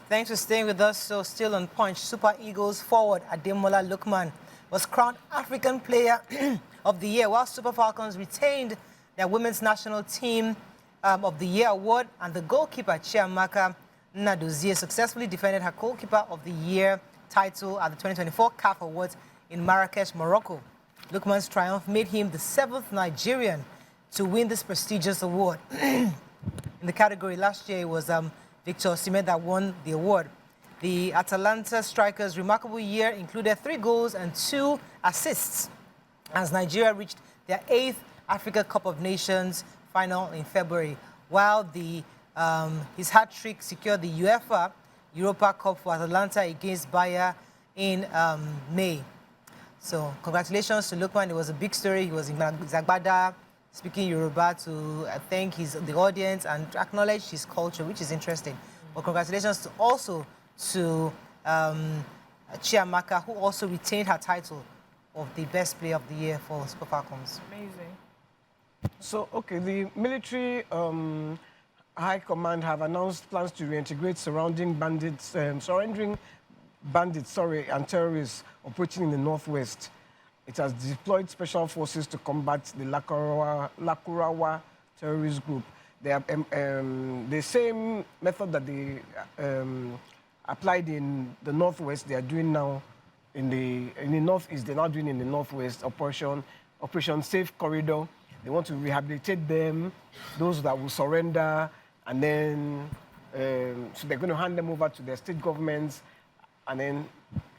Thanks for staying with us. So still on Punch, Super Eagles forward Ademola Lookman was crowned African Player of the Year, while Super Falcons retained their Women's National Team of the Year award, and the goalkeeper Chiamaka Nnadozie successfully defended her Goalkeeper of the Year title at the 2024 CAF Awards in Marrakesh, Morocco. Lookman's triumph made him the 7th Nigerian to win this prestigious award. In the category last year, it was Victor Osimhen that won the award. The Atalanta striker's remarkable year included 3 goals and 2 assists as Nigeria reached their 8th Africa Cup of Nations final in February, while his hat-trick secured the UEFA Europa Cup for Atalanta against Bayer in May. So congratulations to Lookman. It was a big story. He was in Zagbada speaking Yoruba to thank the audience and acknowledge his culture, which is interesting. But congratulations to Chiamaka, who also retained her title of the best player of the year for Super Falcons. Amazing. So, okay, the military high command have announced plans to reintegrate surrendering bandits and terrorists operating in the northwest. It has deployed special forces to combat the Lakurawa terrorist group. They have, the same method that they applied in the northwest, they are doing now in the northeast. They're now doing in the northwest Operation Safe Corridor. They want to rehabilitate them, those that will surrender, and then so they're going to hand them over to their state governments, and then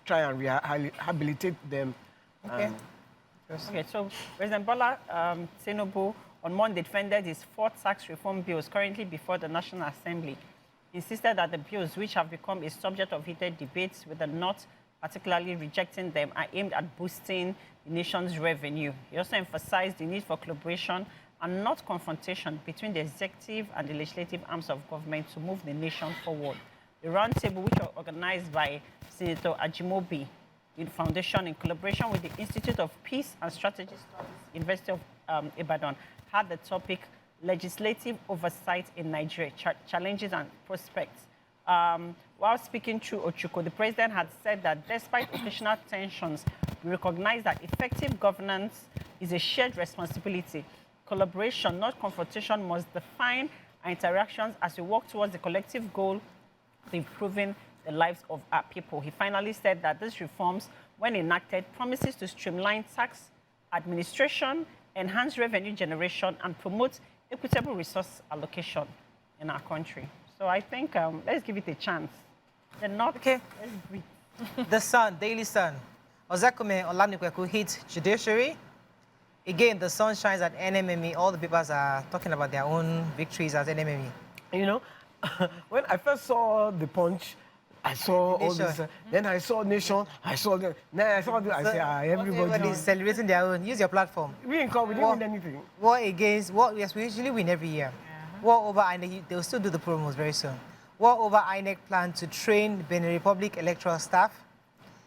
try and rehabilitate them. Okay. Okay, so President Bola Tinubu on Monday defended his 4 tax reform bills currently before the National Assembly. He insisted that the bills, which have become a subject of heated debates, with the North particularly rejecting them, are aimed at boosting the nation's revenue. He also emphasized the need for collaboration and not confrontation between the executive and the legislative arms of government to move the nation forward. The roundtable, which was organized by Senator Ajimobi Foundation in collaboration with the Institute of Peace and Strategy Studies, University of Ibadan, had the topic Legislative Oversight in Nigeria, Challenges and Prospects. While speaking to Ochuko, the president had said that despite occasional tensions, we recognize that effective governance is a shared responsibility. Collaboration, not confrontation, must define our interactions as we work towards the collective goal of improving the lives of our people. He finally said that these reforms, when enacted, promises to streamline tax administration, enhance revenue generation, and promote equitable resource allocation in our country. So I think let's give it a chance. They're not okay. Let's breathe. The Sun, Daily Sun. Ozekome Olanipweku hit judiciary. Again, the sun shines at NMME. All the papers are talking about their own victories at NMME. You know, when I first saw the Punch, I saw all this. Then I saw Nation. I saw the. Then I saw the. I said, everybody is celebrating their own. Use your platform. We didn't win anything. War against war. Yes, we usually win every year. War over INEC. They'll still do the promos very soon. War over INEC plan to train Benin Republic electoral staff.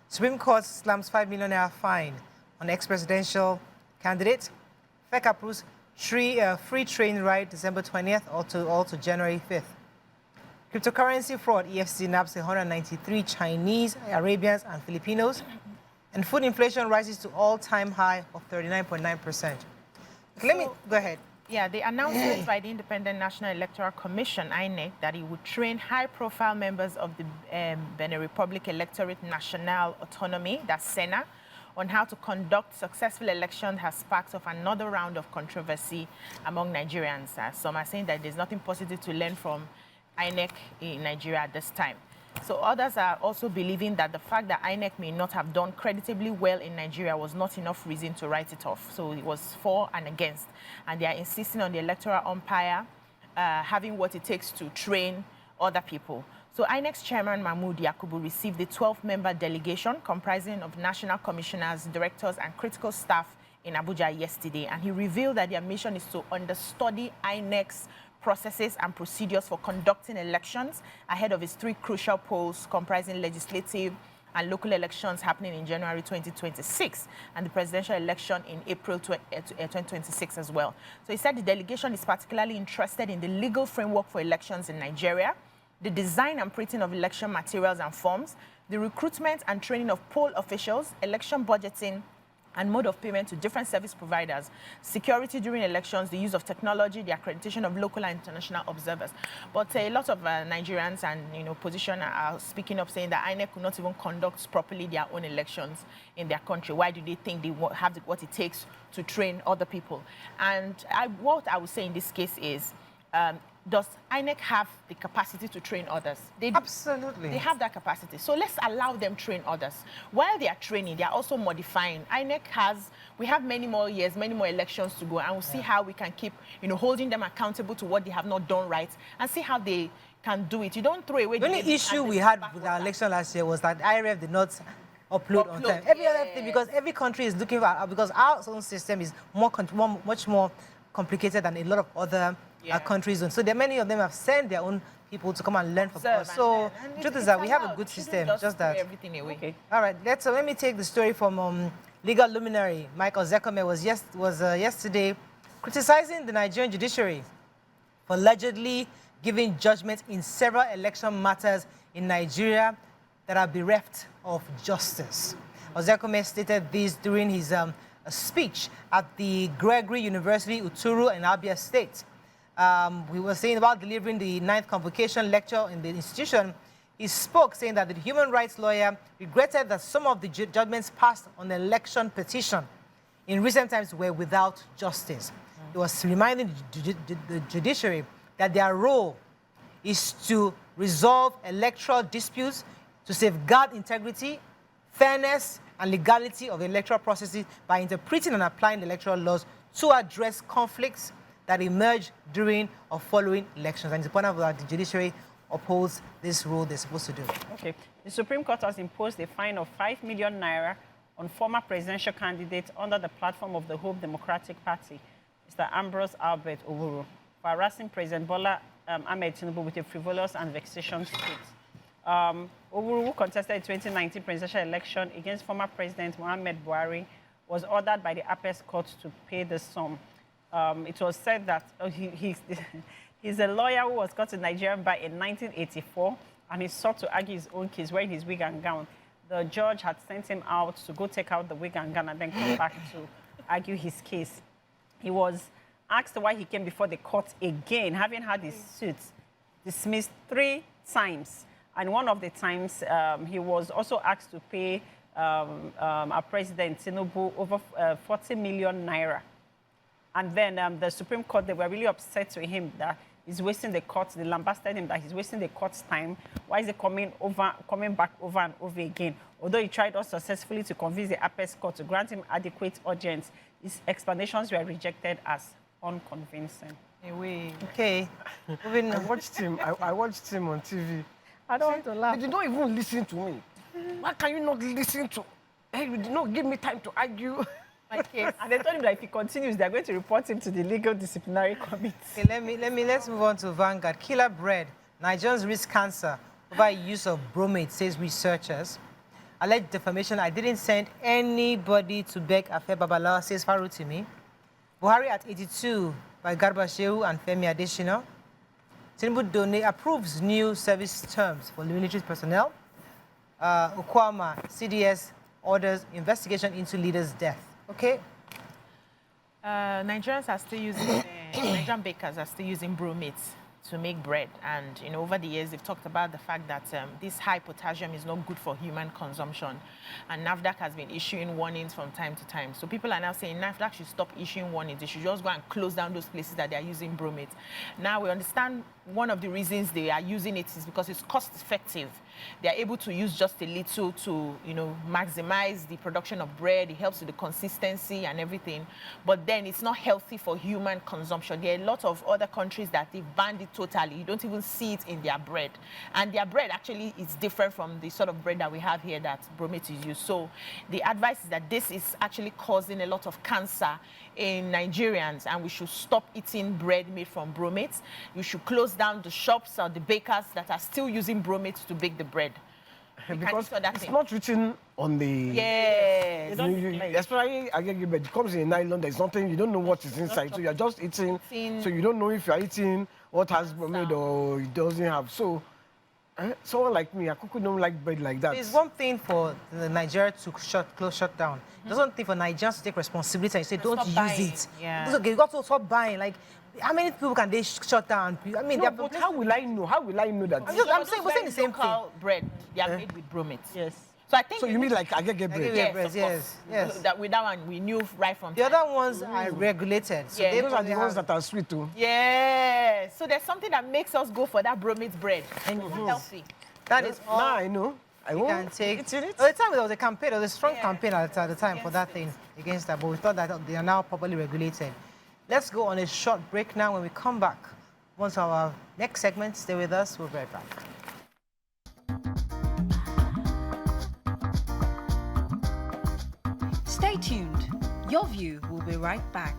Supreme Court slams ₦5 million fine on ex-presidential candidate. FEC approves free train ride December 20th all to January 5th. Cryptocurrency fraud, EFCC nabbed 193 Chinese, Arabians, and Filipinos. And food inflation rises to all-time high of 39.9%. Let me go ahead. Yeah, the announcement by the Independent National Electoral Commission, INEC, that it would train high-profile members of the Benin Republic Electorate National Autonomy, that's SENA, on how to conduct successful elections has sparked off another round of controversy among Nigerians. Some are saying that there's nothing positive to learn from INEC in Nigeria at this time. So others are also believing that the fact that INEC may not have done creditably well in Nigeria was not enough reason to write it off. So it was for and against. And they are insisting on the electoral umpire having what it takes to train other people. So INEC's chairman, Mahmoud Yakubu, received the 12-member delegation comprising of national commissioners, directors, and critical staff in Abuja yesterday. And he revealed that their mission is to understudy INEC's processes and procedures for conducting elections ahead of its 3 crucial polls comprising legislative and local elections happening in January 2026 and the presidential election in April 2026 as well. So he said the delegation is particularly interested in the legal framework for elections in Nigeria, the design and printing of election materials and forms, the recruitment and training of poll officials, election budgeting, and mode of payment to different service providers, security during elections, the use of technology, the accreditation of local and international observers. But a lot of Nigerians and position are speaking up, saying that INEC could not even conduct properly their own elections in their country. Why do they think they have what it takes to train other people? And what I would say in this case is, does INEC have the capacity to train others? They do. Absolutely. They have that capacity. So let's allow them train others. While they are training, they are also modifying. We have many more years, many more elections to go, and we'll see how we can keep, holding them accountable to what they have not done right, and see how they can do it. You don't throw away the only issue we had with our election last year was that IRF did not upload on time. Every other thing, because every country is looking for, because our own system is much more complicated than a lot of other countries. So there many of them have sent their own people to come and learn from us. So the truth is that we have a good system. Just that. Everything away. Okay. All right. Let me take the story from legal luminary Mike Ozekome was yesterday criticizing the Nigerian judiciary for allegedly giving judgment in several election matters in Nigeria that are bereft of justice. Ozekome stated this during his a speech at the Gregory University, Uturu in Abia State. We were saying about delivering the 9th convocation lecture in the institution. He spoke saying that the human rights lawyer regretted that some of the judgments passed on the election petition in recent times were without justice. He was reminding the judiciary that their role is to resolve electoral disputes, to safeguard integrity, fairness, and legality of the electoral processes by interpreting and applying the electoral laws to address conflicts that emerge during or following elections. And it's important that the judiciary upholds this rule they're supposed to do. Okay. The Supreme Court has imposed a fine of 5 million naira on former presidential candidate under the platform of the Hope Democratic Party, Mr. Ambrose Albert Owuru, for harassing President Bola Ahmed Tinubu with a frivolous and vexatious tweet. Owuru, who contested the 2019 presidential election against former President Muhammad Buhari, was ordered by the Apex Court to pay the sum. It was said that he's a lawyer who was caught in Nigeria bar in 1984, and he sought to argue his own case wearing his wig and gown. The judge had sent him out to go take out the wig and gown and then come back to argue his case. He was asked why he came before the court again, having had his suit dismissed 3 times. And one of the times, he was also asked to pay our President Tinubu over 40 million naira. And then the Supreme Court, they were really upset with him that he's wasting the court. They lambasted him that he's wasting the court's time. Why is he coming back over and over again? Although he tried unsuccessfully to convince the Apex Court to grant him adequate audience, his explanations were rejected as unconvincing. Okay. I watched him on TV. I don't want to laugh. They did not even listen to me. Why can you not listen to? Hey, you did not give me time to argue. And they told him that if he continues, they're going to report him to the legal disciplinary committee. Okay, let's move on to Vanguard. Killer bread. Nigerians risk cancer over use of bromate, says researchers. Alleged defamation. I didn't send anybody to beg Afe Babalawo, says Farutimi. Buhari at 82 by Garba Shehu and Femi Adesina. Tinubu approves new service terms for military personnel. Ukwama, CDS orders investigation into leader's death. Okay. Nigerians are still using, Nigerian bakers are still using bromates to make bread. And, over the years, they've talked about the fact that this high potassium is not good for human consumption. And NAFDAC has been issuing warnings from time to time. So people are now saying NAFDAC should stop issuing warnings. They should just go and close down those places that they are using bromate. Now, we understand one of the reasons they are using it is because it's cost effective. They are able to use just a little to, maximize the production of bread. It helps with the consistency and everything. But then it's not healthy for human consumption. There are a lot of other countries that they've banned it totally. You don't even see it in their bread. And their bread actually is different from the sort of bread that we have here that bromate is used. So the advice is that this is actually causing a lot of cancer in Nigerians, and we should stop eating bread made from bromates. You should close down the shops or the bakers that are still using bromates to bake the bread. Because it's not written on the... Yes. Especially, it comes in a nylon, there's nothing, you don't know what is inside, so you're just eating, so you don't know if you're eating what has bromate or it doesn't have. So Someone like me, I don't like bread like that. It's one thing for Nigeria to close shut down. It's one thing for Nigerians to take responsibility and say, don't stop use buying. it. Yeah. It's okay, you got to stop buying. Like, how many people can they shut down? I mean, No, but how will I know? How will I know that? I'm saying, we're saying the same thing. Local bread, they are made with bromates. Yes. So I think So you mean like I get bread? Yes, yes, of yes, course. yes. That with that one we knew right from The time. other ones are regulated. So Yeah. they Those are probably the ones have- that are sweet too. Yeah. So there's something that makes us go for that bromate bread. And it's healthy. that is all Now I know. I you won't. can take. It's in it. At the time, there was a campaign, there was a strong Yeah. campaign at the time for that thing against that, but we thought that they are now properly regulated. Let's go on a short break now. When we come back, once our next segment, stay with us. We'll be right back. Stay tuned. Your View will be right back.